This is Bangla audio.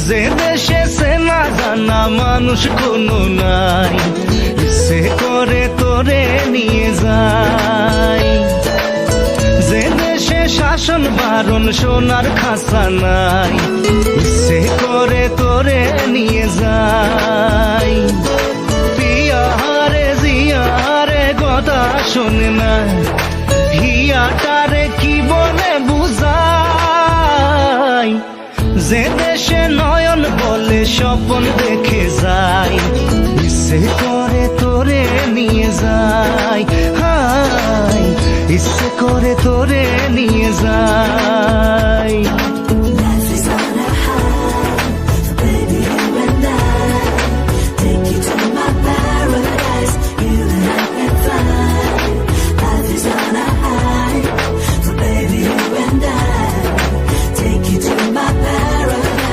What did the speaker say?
যে দেশে চেনা জানা মানুষ কোনো নাই, ইচ্ছে করে তোরে নিয়ে যাই। যে দেশে শাসন বারণ সোনার খাঁচা নাই, ইচ্ছে করে তোরে নিয়ে যাই। পিয়ারে জিয়ারে কথা শোনে না, হিয়াটারে কি বলে বুঝাই। যে দেশে নয়ন বলে স্বপন দেখে যায়, ইচ্ছে করে তোরে নিয়ে যায়। হাই, ইচ্ছে করে তোরে নিয়ে যায়।